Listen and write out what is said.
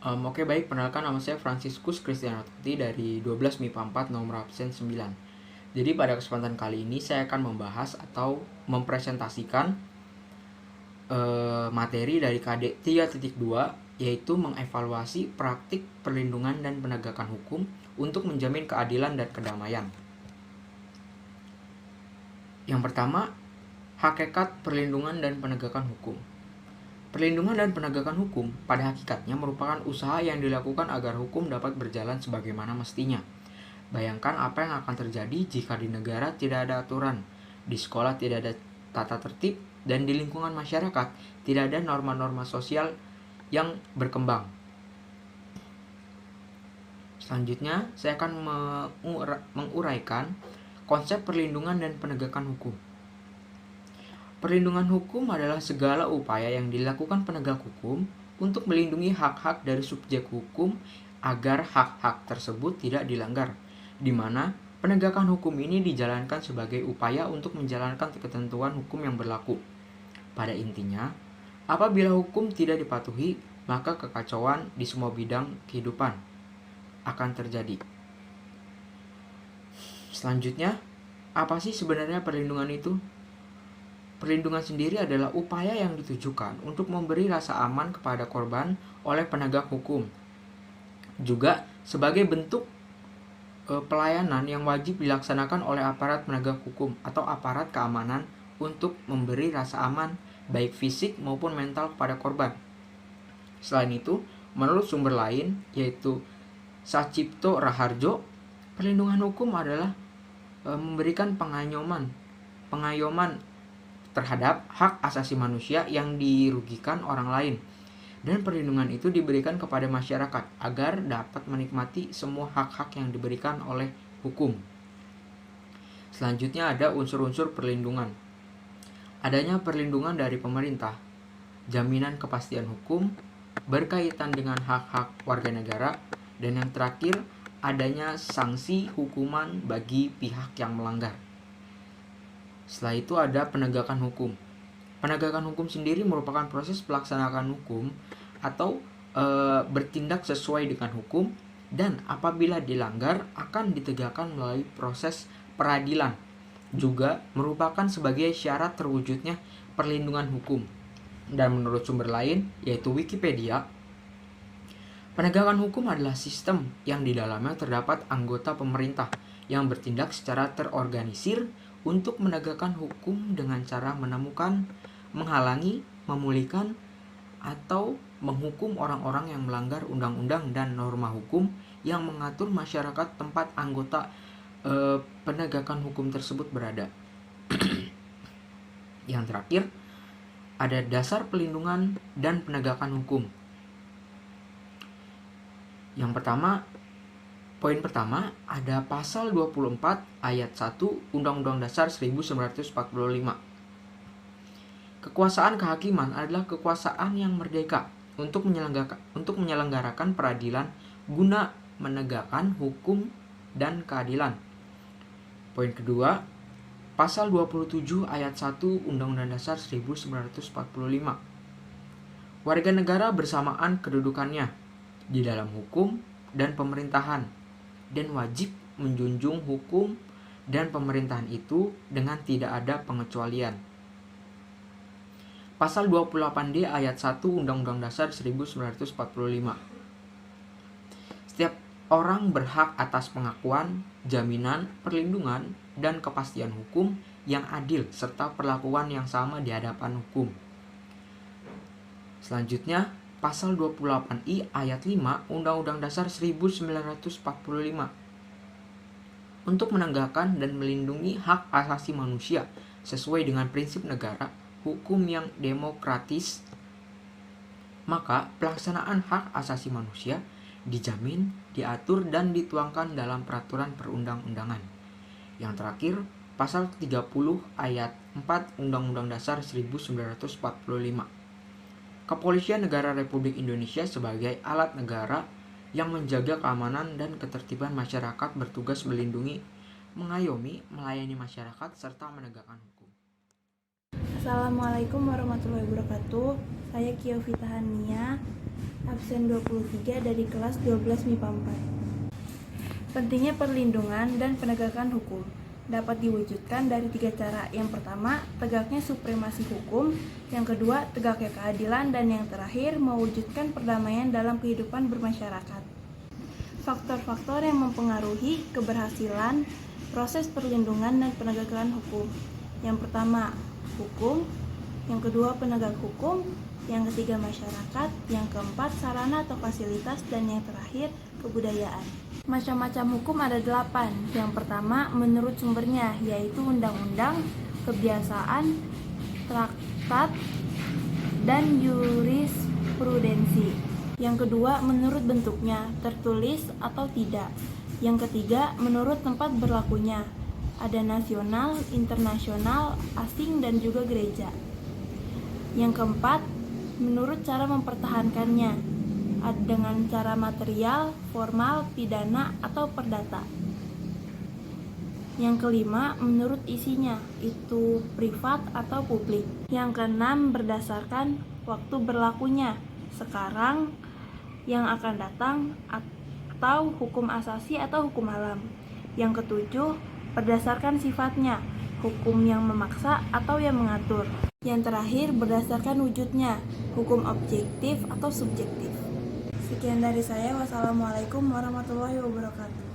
Oke baik, perkenalkan nama saya Franciscus Kristianarti dari 12 MIPA 4 nomor absen 9. Jadi pada kesempatan kali ini saya akan membahas atau mempresentasikan materi dari KD 3.2, yaitu mengevaluasi praktik perlindungan dan penegakan hukum untuk menjamin keadilan dan kedamaian. Yang pertama, hakikat perlindungan dan penegakan hukum. Perlindungan dan penegakan hukum pada hakikatnya merupakan usaha yang dilakukan agar hukum dapat berjalan sebagaimana mestinya. Bayangkan apa yang akan terjadi jika di negara tidak ada aturan, di sekolah tidak ada tata tertib, dan di lingkungan masyarakat tidak ada norma-norma sosial yang berkembang. Selanjutnya, saya akan menguraikan konsep perlindungan dan penegakan hukum. Perlindungan hukum adalah segala upaya yang dilakukan penegak hukum untuk melindungi hak-hak dari subjek hukum agar hak-hak tersebut tidak dilanggar, di mana penegakan hukum ini dijalankan sebagai upaya untuk menjalankan ketentuan hukum yang berlaku. Pada intinya, apabila hukum tidak dipatuhi, maka kekacauan di semua bidang kehidupan akan terjadi. Selanjutnya, apa sih sebenarnya perlindungan itu? Perlindungan sendiri adalah upaya yang ditujukan untuk memberi rasa aman kepada korban oleh penegak hukum. Juga sebagai bentuk pelayanan yang wajib dilaksanakan oleh aparat penegak hukum atau aparat keamanan untuk memberi rasa aman baik fisik maupun mental kepada korban. Selain itu, menurut sumber lain yaitu Sacipto Raharjo, perlindungan hukum adalah memberikan pengayoman terhadap hak asasi manusia yang dirugikan orang lain, dan perlindungan itu diberikan kepada masyarakat agar dapat menikmati semua hak-hak yang diberikan oleh hukum. Selanjutnya ada unsur-unsur perlindungan. Adanya perlindungan dari pemerintah, jaminan kepastian hukum berkaitan dengan hak-hak warga negara, dan yang terakhir adanya sanksi hukuman bagi pihak yang melanggar. Setelah itu ada penegakan hukum. Penegakan hukum sendiri merupakan proses pelaksanaan hukum atau bertindak sesuai dengan hukum, dan apabila dilanggar akan ditegakkan melalui proses peradilan. Juga merupakan sebagai syarat terwujudnya perlindungan hukum. Dan menurut sumber lain yaitu Wikipedia, penegakan hukum adalah sistem yang di dalamnya terdapat anggota pemerintah yang bertindak secara terorganisir untuk menegakkan hukum dengan cara menemukan, menghalangi, memulihkan, atau menghukum orang-orang yang melanggar undang-undang dan norma hukum yang mengatur masyarakat tempat anggota penegakan hukum tersebut berada. Yang terakhir, ada dasar pelindungan dan penegakan hukum. Yang pertama, poin pertama, ada pasal 24 ayat 1 Undang-Undang Dasar 1945. Kekuasaan kehakiman adalah kekuasaan yang merdeka untuk menyelenggarakan peradilan guna menegakkan hukum dan keadilan. Poin kedua, pasal 27 ayat 1 Undang-Undang Dasar 1945. Warga negara bersamaan kedudukannya di dalam hukum dan pemerintahan, dan wajib menjunjung hukum dan pemerintahan itu dengan tidak ada pengecualian. Pasal 28D ayat 1 Undang-Undang Dasar 1945. Setiap orang berhak atas pengakuan, jaminan, perlindungan, dan kepastian hukum yang adil serta perlakuan yang sama di hadapan hukum. Selanjutnya, Pasal 28I ayat 5 Undang-Undang Dasar 1945 untuk menegakkan dan melindungi hak asasi manusia sesuai dengan prinsip negara hukum yang demokratis, maka pelaksanaan hak asasi manusia dijamin, diatur, dan dituangkan dalam peraturan perundang-undangan. Yang terakhir, Pasal 30 ayat 4 Undang-Undang Dasar 1945. Kepolisian Negara Republik Indonesia sebagai alat negara yang menjaga keamanan dan ketertiban masyarakat bertugas melindungi, mengayomi, melayani masyarakat, serta menegakkan hukum. Assalamualaikum warahmatullahi wabarakatuh. Saya Kiovita Hania absen 23 dari kelas 12 MIPA 4. Pentingnya perlindungan dan penegakan hukum dapat diwujudkan dari 3 cara. Yang pertama, tegaknya supremasi hukum. Yang kedua, tegaknya keadilan. Dan yang terakhir, mewujudkan perdamaian dalam kehidupan bermasyarakat. Faktor-faktor yang mempengaruhi keberhasilan proses perlindungan dan penegakan hukum. Yang pertama, hukum. Yang kedua, penegak hukum. Yang ketiga, masyarakat. Yang keempat, sarana atau fasilitas. Dan yang terakhir, kebudayaan. Macam-macam hukum ada 8. Yang pertama, menurut sumbernya, yaitu undang-undang, kebiasaan, traktat, dan jurisprudensi. Yang kedua, menurut bentuknya, tertulis atau tidak. Yang ketiga, menurut tempat berlakunya. Ada nasional, internasional, asing, dan juga gereja. Yang keempat, menurut cara mempertahankannya, dengan cara material, formal, pidana, atau perdata. Yang kelima, menurut isinya, itu privat atau publik. Yang keenam, berdasarkan waktu berlakunya, sekarang, yang akan datang, atau hukum asasi atau hukum alam. Yang ketujuh, berdasarkan sifatnya, hukum yang memaksa atau yang mengatur. Yang terakhir, berdasarkan wujudnya, hukum objektif atau subjektif. Sekian dari saya. Wassalamualaikum warahmatullahi wabarakatuh.